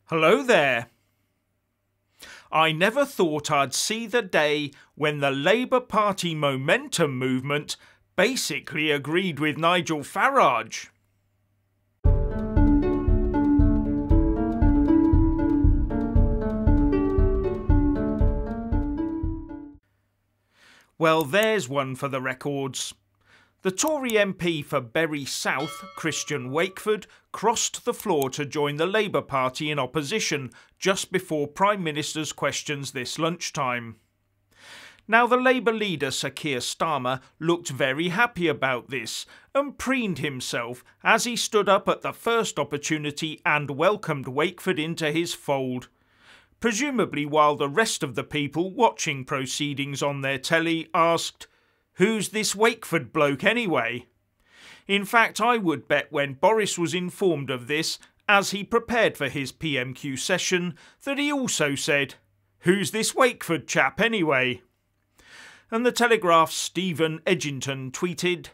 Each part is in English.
Hello there. I never thought I'd see the day when the Labour Party momentum movement basically agreed with Nigel Farage. Well, there's one for the records. The Tory MP for Bury South, Christian Wakeford, crossed the floor to join the Labour Party in opposition just before Prime Minister's questions this lunchtime. Now, the Labour leader, Sir Keir Starmer, looked very happy about this and preened himself as he stood up at the first opportunity and welcomed Wakeford into his fold. Presumably while the rest of the people watching proceedings on their telly asked, "Who's this Wakeford bloke anyway?" In fact, I would bet when Boris was informed of this, as he prepared for his PMQ session, that he also said, "Who's this Wakeford chap anyway?" And the Telegraph's Stephen Edgington tweeted,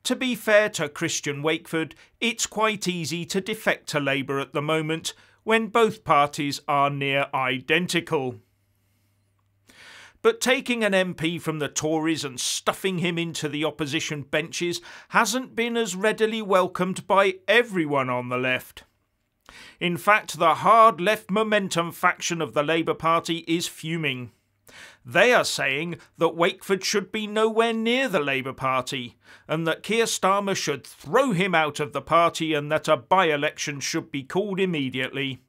"To be fair to Christian Wakeford, it's quite easy to defect to Labour at the moment, when both parties are near identical." But taking an MP from the Tories and stuffing him into the opposition benches hasn't been as readily welcomed by everyone on the left. In fact, the hard left momentum faction of the Labour Party is fuming. They are saying that Wakeford should be nowhere near the Labour Party, and that Keir Starmer should throw him out of the party and that a by-election should be called immediately.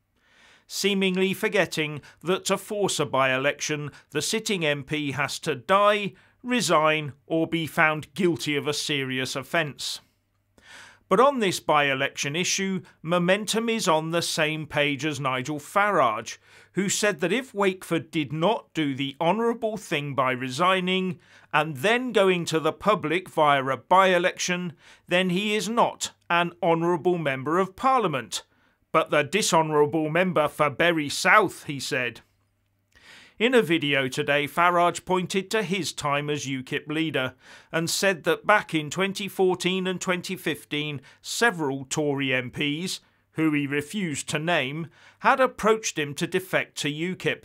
Seemingly forgetting that to force a by-election, the sitting MP has to die, resign, or be found guilty of a serious offence. But on this by-election issue, momentum is on the same page as Nigel Farage, who said that if Wakeford did not do the honourable thing by resigning and then going to the public via a by-election, then he is not an honourable member of Parliament, but the dishonourable member for Bury South, he said. In a video today, Farage pointed to his time as UKIP leader and said that back in 2014 and 2015, several Tory MPs, who he refused to name, had approached him to defect to UKIP.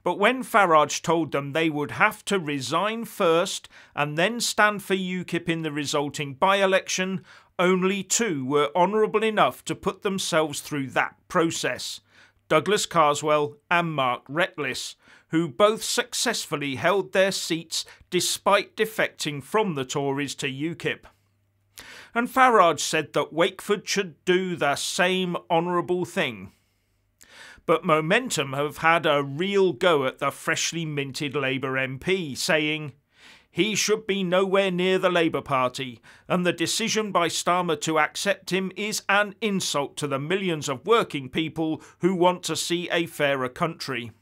But when Farage told them they would have to resign first and then stand for UKIP in the resulting by-election, only two were honourable enough to put themselves through that process: Douglas Carswell and Mark Reckless, who both successfully held their seats despite defecting from the Tories to UKIP. And Farage said that Wakeford should do the same honourable thing. But Momentum have had a real go at the freshly minted Labour MP, saying he should be nowhere near the Labour Party, and the decision by Starmer to accept him is an insult to the millions of working people who want to see a fairer country.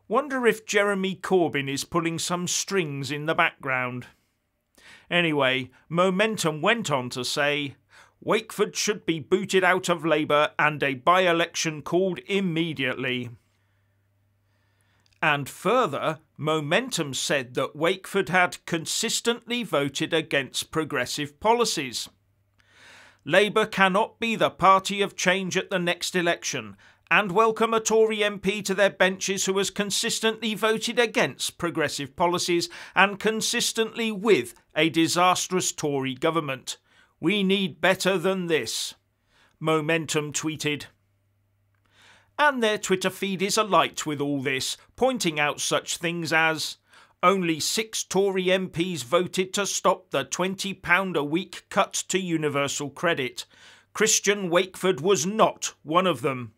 Wonder if Jeremy Corbyn is pulling some strings in the background. Anyway, Momentum went on to say, Wakeford should be booted out of Labour and a by-election called immediately. And further, Momentum said that Wakeford had consistently voted against progressive policies. Labour cannot be the party of change at the next election and welcome a Tory MP to their benches who has consistently voted against progressive policies and consistently with a disastrous Tory government. We need better than this, Momentum tweeted. And their Twitter feed is alight with all this, pointing out such things as only 6 Tory MPs voted to stop the £20 a week cut to universal credit. Christian Wakeford was not one of them.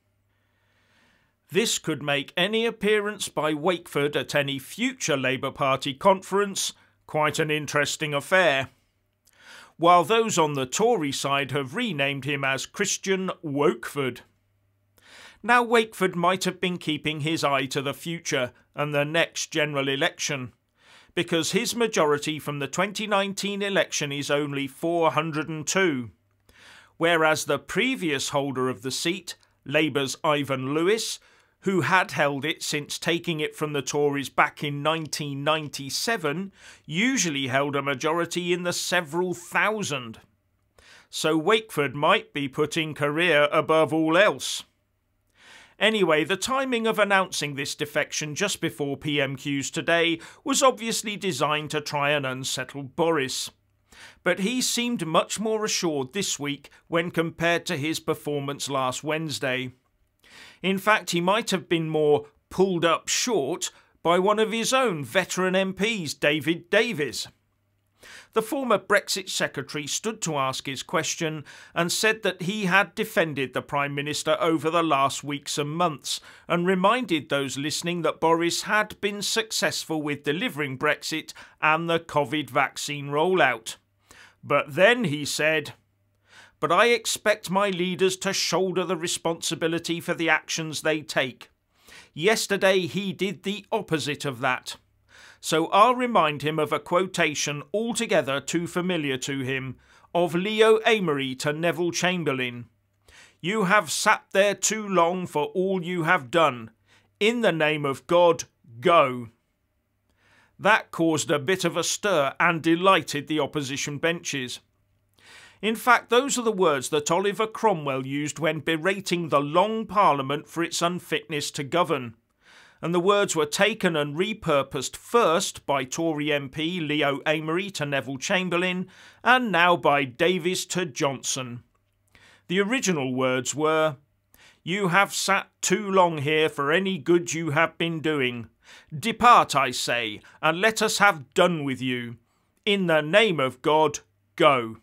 This could make any appearance by Wakeford at any future Labour Party conference quite an interesting affair. While those on the Tory side have renamed him as Christian Wakeford. Now, Wakeford might have been keeping his eye to the future and the next general election, because his majority from the 2019 election is only 402, whereas the previous holder of the seat, Labour's Ivan Lewis, who had held it since taking it from the Tories back in 1997, usually held a majority in the several thousand. So Wakeford might be putting career above all else. Anyway, the timing of announcing this defection just before PMQs today was obviously designed to try and unsettle Boris. But he seemed much more assured this week when compared to his performance last Wednesday. In fact, he might have been more pulled up short by one of his own veteran MPs, Davies. The former Brexit secretary stood to ask his question and said that he had defended the Prime Minister over the last weeks and months and reminded those listening that Boris had been successful with delivering Brexit and the COVID vaccine rollout. But then he said, "But I expect my leaders to shoulder the responsibility for the actions they take. Yesterday he did the opposite of that. So I'll remind him of a quotation altogether too familiar to him, of Leo Amery to Neville Chamberlain. 'You have sat there too long for all you have done. In the name of God, go.' That caused a bit of a stir and delighted the opposition benches. In fact, those are the words that Oliver Cromwell used when berating the Long Parliament for its unfitness to govern. And the words were taken and repurposed first by Tory MP Leo Amery to Neville Chamberlain, and now by Davies to Johnson. The original words were, "You have sat too long here for any good you have been doing. Depart, I say, and let us have done with you. In the name of God, go."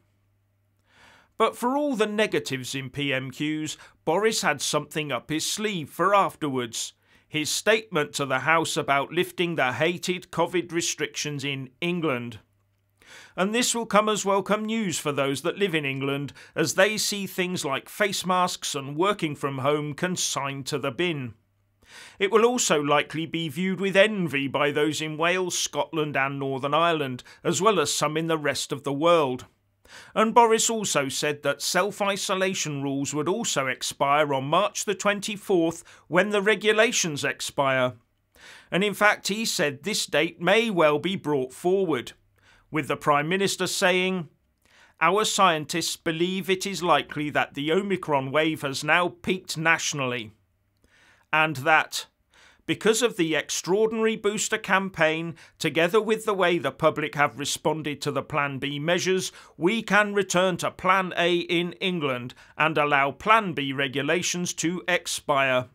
But for all the negatives in PMQs, Boris had something up his sleeve for afterwards. His statement to the House about lifting the hated COVID restrictions in England. And this will come as welcome news for those that live in England, as they see things like face masks and working from home consigned to the bin. It will also likely be viewed with envy by those in Wales, Scotland and Northern Ireland, as well as some in the rest of the world. And Boris also said that self-isolation rules would also expire on March the 24th when the regulations expire. And in fact he said this date may well be brought forward, with the Prime Minister saying, "Our scientists believe it is likely that the Omicron wave has now peaked nationally," and that, because of the extraordinary booster campaign, together with the way the public have responded to the Plan B measures, we can return to Plan A in England and allow Plan B regulations to expire.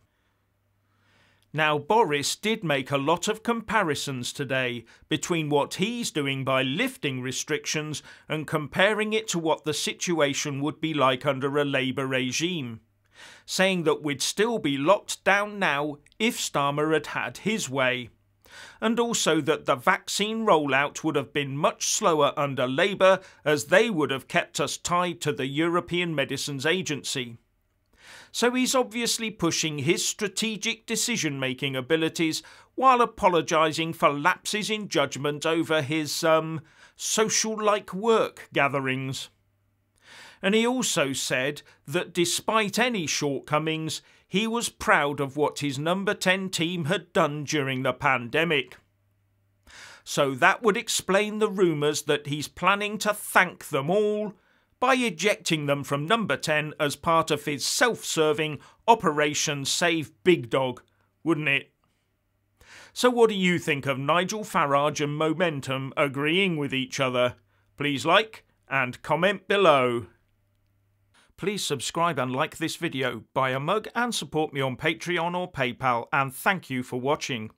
Now, Boris did make a lot of comparisons today between what he's doing by lifting restrictions and comparing it to what the situation would be like under a Labour regime, saying that we'd still be locked down now if Starmer had had his way, and also that the vaccine rollout would have been much slower under Labour as they would have kept us tied to the European Medicines Agency. So he's obviously pushing his strategic decision-making abilities while apologising for lapses in judgment over his, social-like work gatherings. And he also said that despite any shortcomings, he was proud of what his number 10 team had done during the pandemic. So that would explain the rumours that he's planning to thank them all by ejecting them from number 10 as part of his self-serving Operation Save Big Dog, wouldn't it? So what do you think of Nigel Farage and Momentum agreeing with each other? Please like and comment below. Please subscribe and like this video, buy a mug and support me on Patreon or PayPal, and thank you for watching.